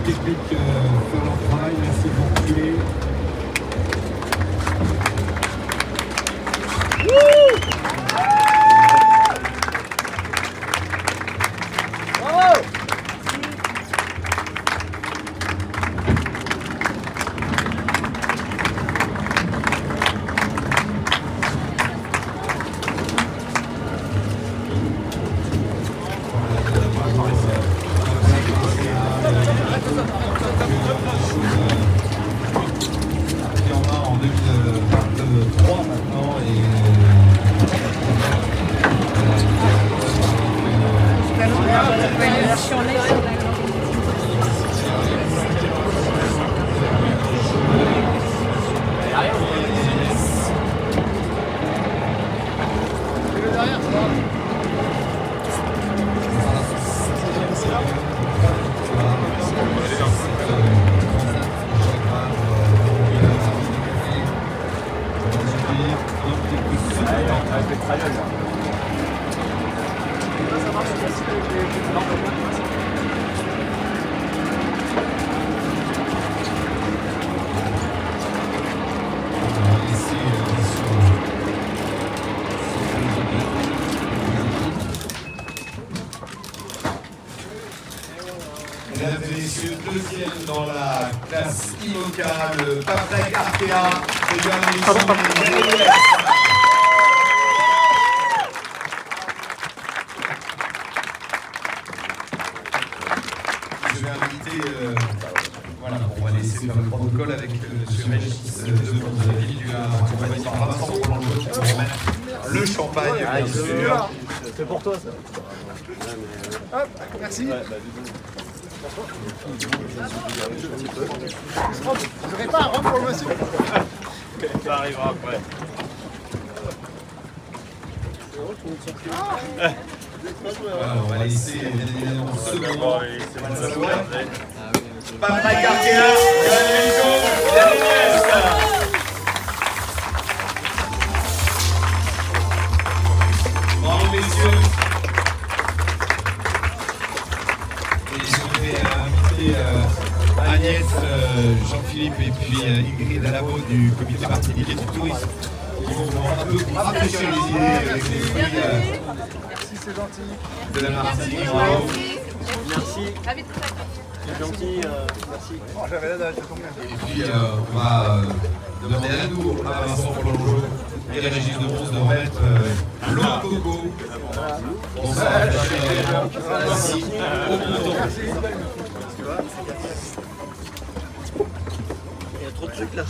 l'équipe technique faire leur travail. Merci pour filer. Mesdames et messieurs, deuxième dans la classe IMOCA, le Paprec Arkea de Yannick. Je vais inviter, voilà, on va laisser faire le protocole avec M. Régis de la ville du Havre, accompagné par Vincent Roland qui va remettre le champagne, bien sûr. C'est pour toi ça. Hop, merci. Je n'aurai pas un rhum pour le monsieur. Ça arrivera après. Voilà, on va laisser bien évidemment ce moment. Paprec Arkea, Yannick. Bravo messieurs. Et je voudrais inviter Agnès, Jean-Philippe et puis Ingrid Alabo du comité martiniquais du tourisme qui vont un peu rafraîchir les idées avec les fruits Merci, c'est gentil. de la Martinique. Bravo. Merci. C'est gentil, merci. Oh, j'avais la dalle, ça tombe bien. Et puis on va demander à nous, à Vincent Rolongeau et Régis de Bronze de remettre l'eau de coco. On s'en va ici au bouton. Il y a trop de trucs là.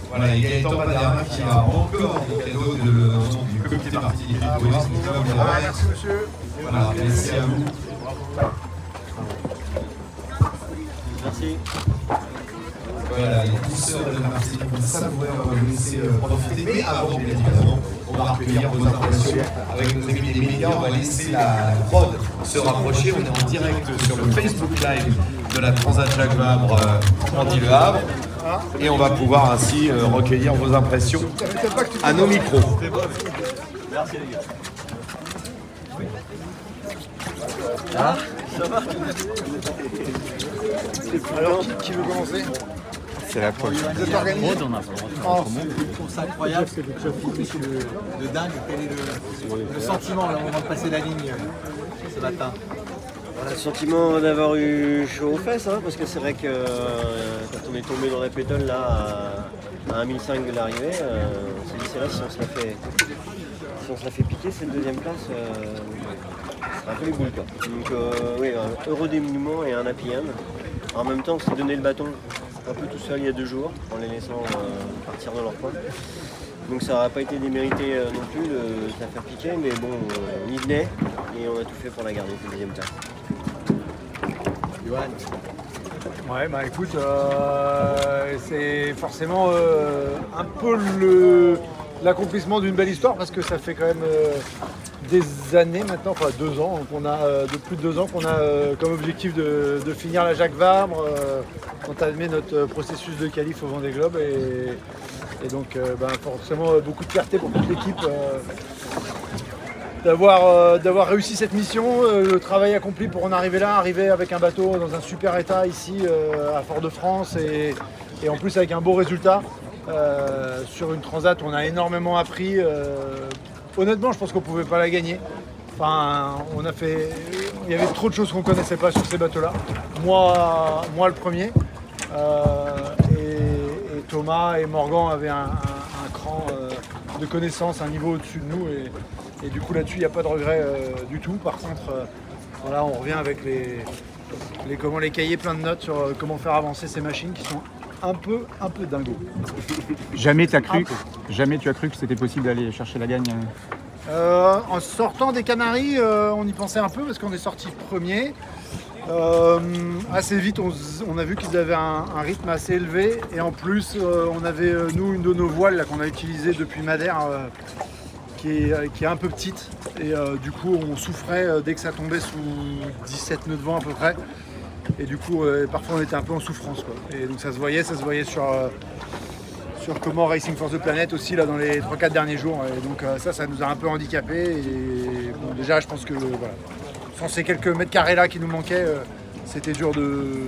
Voilà, et Gaëtan Paderma qui a encore des cadeaux de nom du comité martiniquais du tourisme qui va vous les remettre. Merci monsieur. Voilà, merci à vous. Merci. Voilà, les pousseurs de la Martinique vont savourer, on va vous laisser profiter. Mais avant, bien évidemment, on va recueillir vos impressions avec nos amis des médias. On va laisser la prod se rapprocher. On est en direct sur le Facebook Live de la Transat Jacques Vabre Andy-Le Havre. Et on va pouvoir ainsi recueillir vos impressions à nos micros. Merci les gars. Ah, ça va. Alors, qui veut commencer? C'est la poche. Vous êtes organisé? C'est incroyable, c'est de dingue. Quel est le sentiment là, au moment de passer la ligne ce matin? Voilà, le sentiment d'avoir eu chaud aux fesses, hein, parce que c'est vrai que quand on est tombé dans la pétole là à 1005 de l'arrivée, on s'est dit c'est là si on se la fait piquer cette deuxième place, c'est un peu les boules quoi. Donc oui, un heureux dénouement et un happy end. En même temps on s'est donné le bâton un peu tout seul il y a 2 jours en les laissant partir dans leur coin. Donc ça n'aurait pas été démérité non plus de se la faire piquer, mais bon, on y venait et on a tout fait pour la garder cette deuxième place. Johan. Ouais, bah écoute, c'est forcément un peu l'accomplissement d'une belle histoire parce que ça fait quand même des années maintenant, enfin 2 ans, qu'on a, de plus de 2 ans qu'on a comme objectif de finir la Jacques Vabre, entamer notre processus de qualif au Vendée Globe et donc forcément beaucoup de fierté pour toute l'équipe. d'avoir réussi cette mission, le travail accompli pour en arriver là, arriver avec un bateau dans un super état ici à Fort-de-France et en plus avec un beau résultat. Sur une transat, on a énormément appris. Honnêtement, je pense qu'on ne pouvait pas la gagner. Enfin, il y avait trop de choses qu'on ne connaissait pas sur ces bateaux-là. Moi le premier. Et Thomas et Morgan avaient un cran de connaissance, un niveau au-dessus de nous. Et du coup, là-dessus, il n'y a pas de regret du tout. Par contre, voilà, on revient avec les cahiers pleins de notes sur comment faire avancer ces machines qui sont un peu dingo. Jamais tu as cru que c'était possible d'aller chercher la gagne? En sortant des Canaries, on y pensait un peu parce qu'on est sorti premier. Assez vite, on a vu qu'ils avaient un rythme assez élevé et en plus, on avait nous une de nos voiles qu'on a utilisée depuis Madère qui est un peu petite et du coup, on souffrait dès que ça tombait sous 17 nœuds de vent à peu près. Et du coup, parfois on était un peu en souffrance, quoi. Et donc ça se voyait sur comment Racing for the Planet aussi là dans les 3-4 derniers jours. Et donc ça nous a un peu handicapés. Et bon, déjà, je pense que voilà, sans ces quelques mètres carrés là qui nous manquaient, c'était dur de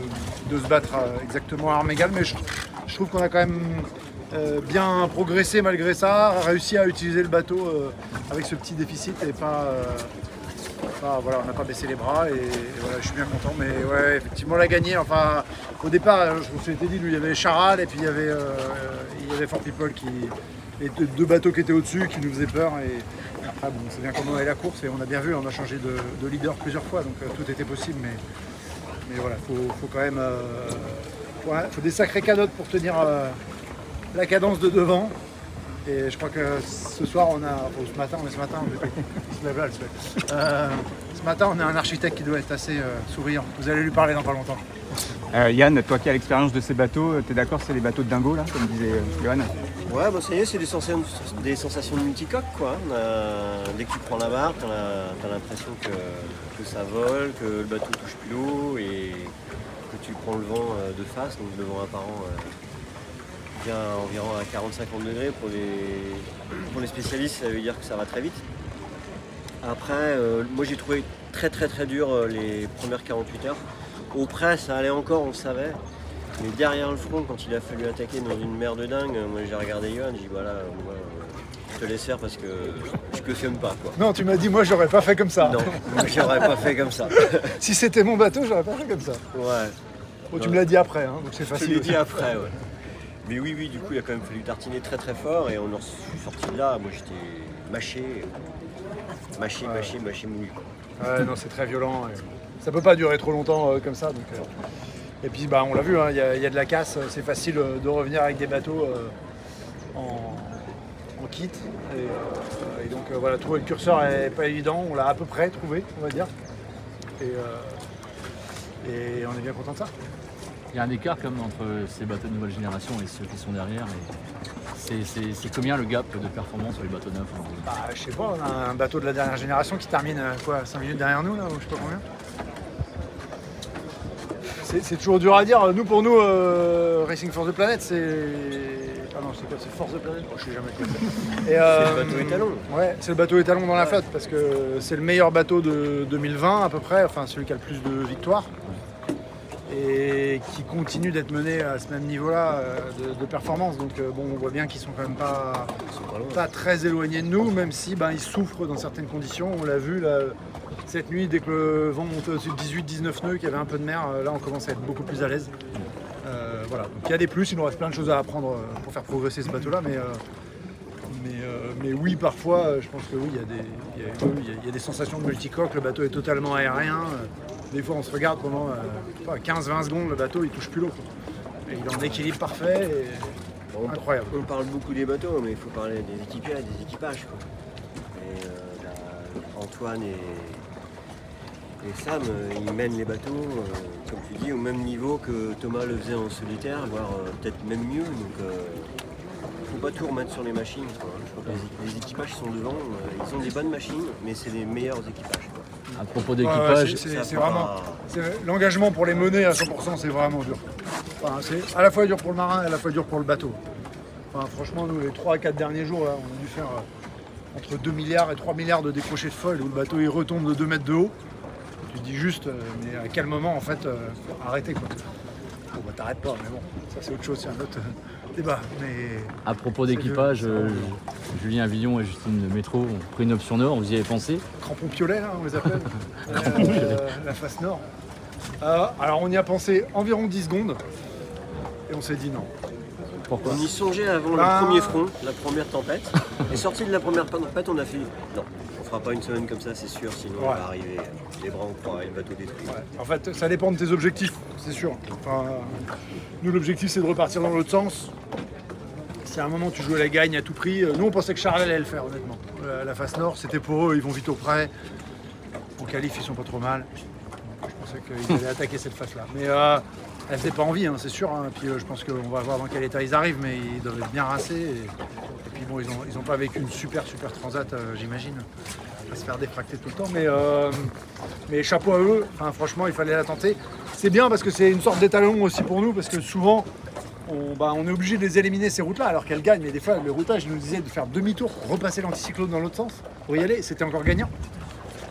se battre exactement à armes égales. Mais je trouve qu'on a quand même bien progressé malgré ça, réussi à utiliser le bateau avec ce petit déficit et voilà, on n'a pas baissé les bras et voilà, je suis bien content. Mais ouais, effectivement, on l'a gagné. Enfin, au départ, je me suis dit, lui, il y avait Charal et puis il y avait Fort People et deux bateaux qui étaient au-dessus qui nous faisaient peur. Et après, bon, c'est bien comment on a eu la course et on a bien vu, on a changé de leader plusieurs fois, donc tout était possible. Mais voilà, faut quand même, faut des sacrées canottes pour tenir la cadence de devant. Et je crois que ce soir, ce matin, on a un architecte qui doit être assez souriant. Vous allez lui parler dans pas longtemps. Yann, toi qui as l'expérience de ces bateaux, tu es d'accord, c'est les bateaux de dingo là, comme disait Johan? Ouais, bah ça y est, c'est des sensations de multicoque, quoi. Dès que tu prends la barre, t'as l'impression que ça vole, que le bateau touche plus l'eau et que tu prends le vent de face, donc le vent apparent vient environ à 40-50 degrés. Pour les spécialistes, ça veut dire que ça va très vite. Après, moi j'ai trouvé très dur les premières 48 heures. Au près, ça allait encore, on le savait. Mais derrière le front, quand il a fallu attaquer dans une mer de dingue, moi j'ai regardé Johan, j'ai dit voilà, moi, je te laisse faire parce que je cautionne pas, quoi. Non, tu m'as dit moi j'aurais pas fait comme ça. Non, moi j'aurais pas fait comme ça. Si c'était mon bateau, j'aurais pas fait comme ça. Ouais. Bon, tu me l'as dit après, hein, donc c'est facile. Je te l'ai dit après, ouais. Mais oui, du coup, il a quand même fallu tartiner très fort et on en est sorti de là. Moi, j'étais mâché mouillé. Ouais, non, c'est très violent. Ça peut pas durer trop longtemps comme ça. Donc, et puis, bah, on l'a vu, hein, y a de la casse. C'est facile de revenir avec des bateaux en kit. Et donc, voilà, trouver le curseur n'est pas évident. On l'a à peu près trouvé, on va dire. Et on est bien content de ça. Il y a un écart comme entre ces bateaux de nouvelle génération et ceux qui sont derrière. C'est combien le gap de performance sur les bateaux neufs? Bah, je sais pas, on a un bateau de la dernière génération qui termine 5 minutes derrière nous, là, ou je sais pas combien. C'est toujours dur à dire. Pour nous, Racing for the Planet, c'est. Ah non, c'est quoi? C'est Force the Planet? Je sais jamais quoi. C'est le bateau étalon. Ouais, c'est le bateau étalon dans la flotte parce que c'est le meilleur bateau de 2020 à peu près, enfin celui qui a le plus de victoires. Et qui continue d'être mené à ce même niveau-là de performance. Donc bon, on voit bien qu'ils sont quand même pas très éloignés de nous, même si ils souffrent dans certaines conditions. On l'a vu là, cette nuit, dès que le vent montait au-dessus de 18-19 nœuds, qu'il y avait un peu de mer, là on commence à être beaucoup plus à l'aise. Voilà, donc il y a des plus, il nous reste plein de choses à apprendre pour faire progresser ce bateau-là, mais oui, parfois, je pense que oui, il y a des sensations de multicoque, le bateau est totalement aérien. Des fois, on se regarde pendant 15-20 secondes, le bateau, il touche plus l'eau. Et il est en équilibre parfait et incroyable. On parle beaucoup des bateaux, mais il faut parler des équipages, quoi. Et Antoine et Sam, ils mènent les bateaux, comme tu dis, au même niveau que Thomas le faisait en solitaire, voire peut-être même mieux. Donc, faut pas tout remettre sur les machines, quoi. Je crois que les équipages sont devant, ils ont des bonnes machines, mais c'est les meilleurs équipages, quoi. À propos d'équipage, c'est vraiment l'engagement pour les mener à 100%, c'est vraiment dur. Enfin, c'est à la fois dur pour le marin et à la fois dur pour le bateau. Enfin, franchement, nous, les 3 à 4 derniers jours, là, entre 2 milliards et 3 milliards de décrochés de foil où le bateau il retombe de 2 mètres de haut. Tu te dis juste, mais à quel moment en fait faut arrêter quoi. Bon bah t'arrêtes pas, mais bon, ça c'est autre chose, c'est un autre débat. Mais À propos d'équipage, Julien Villon et Justine Métro ont pris une option nord, vous y avez pensé? crampons piolets, hein, on les appelle, la face nord. Alors on y a pensé environ 10 secondes et on s'est dit non. Pourquoi? On y songeait avant le premier front, la première tempête. Et sorti de la première tempête, on a fait non, on fera pas une semaine comme ça, c'est sûr, sinon on va arriver les bras en croix et le bateau détruit. Ouais. En fait, ça dépend de tes objectifs, c'est sûr. Enfin, nous, l'objectif, c'est de repartir dans l'autre sens. Si à un moment tu joues à la gagne à tout prix, nous on pensait que Charles allait le faire, honnêtement. La face nord, c'était pour eux, ils vont vite au près. En qualif, ils sont pas trop mal. Donc, je pensais qu'ils allaient attaquer cette face-là. Mais elle faisait pas envie, hein, c'est sûr. Hein. Puis je pense qu'on va voir dans quel état ils arrivent, mais ils doivent être bien rincés. Et puis bon, ils ont pas vécu une super transat, j'imagine. À se faire défracter tout le temps. Mais chapeau à eux, enfin, franchement, il fallait la tenter. C'est bien parce que c'est une sorte d'étalon aussi pour nous, parce que souvent, on est obligé de les éliminer ces routes-là, alors qu'elles gagnent. Mais des fois, le routage nous disait de faire demi-tour, repasser l'anticyclone dans l'autre sens pour y aller. C'était encore gagnant.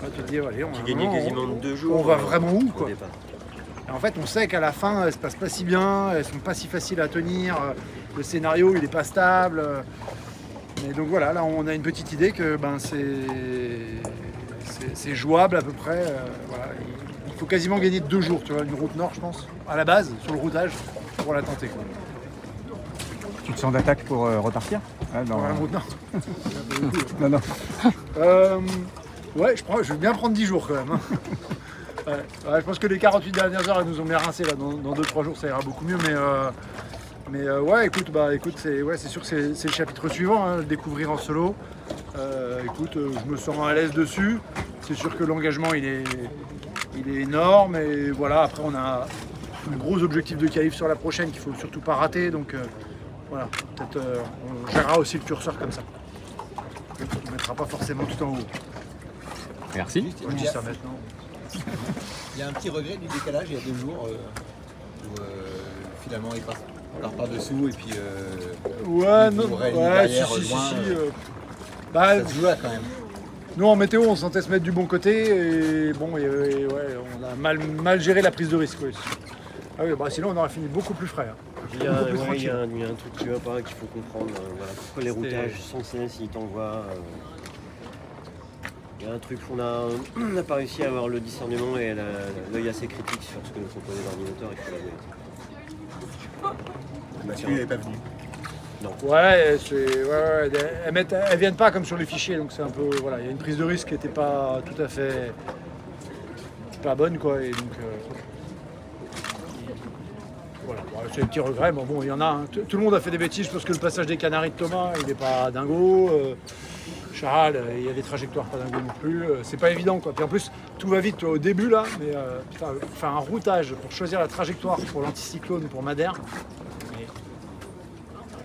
Là, tu te dis, allez, J'ai gagné quasiment 2 jours. On va vraiment où, quoi. Au départ. Et en fait, on sait qu'à la fin, elles se passent pas si bien, elles sont pas si faciles à tenir, le scénario, il est pas stable. Mais donc voilà, là, on a une petite idée que c'est jouable à peu près. Voilà. Il faut quasiment gagner 2 jours, tu vois, une route nord, je pense, à la base, sur le routage, pour la tenter, quoi. Tu te sens d'attaque pour repartir Dans la route nord. Non, non. Ouais, je vais bien prendre 10 jours quand même. Hein. Ouais, je pense que les 48 dernières heures, elles nous ont bien rincé là. Dans 2-3 jours, ça ira beaucoup mieux. Mais ouais, écoute, c'est sûr que c'est le chapitre suivant, hein, le découvrir en solo. Écoute, je me sens à l'aise dessus. C'est sûr que l'engagement, il est énorme. Et voilà, après, on a un gros objectif de qualif sur la prochaine qu'il faut surtout pas rater. Donc voilà, peut-être on gérera aussi le curseur comme ça. On ne mettra pas forcément tout en haut. Merci. Moi, je dis ça maintenant. Il y a un petit regret du décalage il y a 2 jours où finalement il part par-dessous et puis ouais, il non, pourrait aller ouais, derrière, si, loin. Bah, Ça se joue là quand même. nous en météo on sentait se mettre du bon côté et bon ouais, on a mal géré la prise de risque. Ouais. Ah oui, bah, sinon on aurait fini beaucoup plus frais. Hein. Il y a un truc qui va pas, qu'il faut comprendre. Voilà. Pourquoi les routages sans cesse, ils t'envoient. Il y a un truc qu'on n'a pas réussi à avoir le discernement et l'œil assez critique sur ce que nous proposait l'ordinateur. Il faut l'avouer. Mathieu n'est pas venu. Non. Ouais, elles viennent pas comme sur les fichiers, donc c'est un peu voilà, il y a une prise de risque qui n'était pas tout à fait pas bonne quoi, et donc voilà, c'est un petit regret, mais bon, il y en a. Hein. Tout le monde a fait des bêtises, je pense que le passage des Canaries de Thomas, il n'est pas dingo. Charles, il y a des trajectoires pas dingo non plus. C'est pas évident quoi. Puis en plus, tout va vite au début là, mais faire un routage pour choisir la trajectoire pour l'anticyclone ou pour Madère.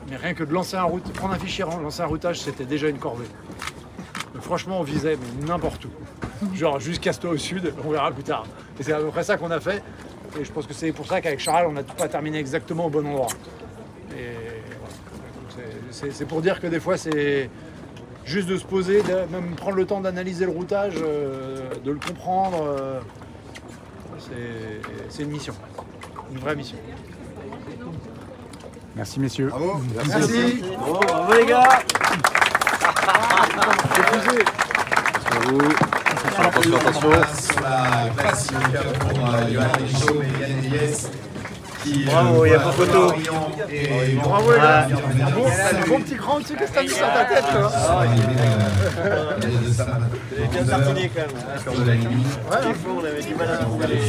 Mais rien que de lancer prendre un fichier, lancer un routage, c'était déjà une corvée. Donc, franchement, on visait mais n'importe où. Genre juste casse-toi au sud, on verra plus tard. Et c'est à peu près ça qu'on a fait. Et je pense que c'est pour ça qu'avec Charles, on n'a pas terminé exactement au bon endroit. Et voilà. C'est pour dire que des fois, c'est juste de se poser, de même prendre le temps d'analyser le routage, de le comprendre. C'est une mission, une vraie mission. Merci messieurs. Bravo. Merci. Bon, bravo les gars. Attention. Sur la classification pour Johan Richaud et Yann Eliès. Bravo, il n'y a pas photo. Bravo les gars. Un bon petit cran dessus, qu'est-ce que t'as mis sur ta tête toi? Vous avez bien tartiné quand même. De la nuit. Des fois, on avait du mal à trouver les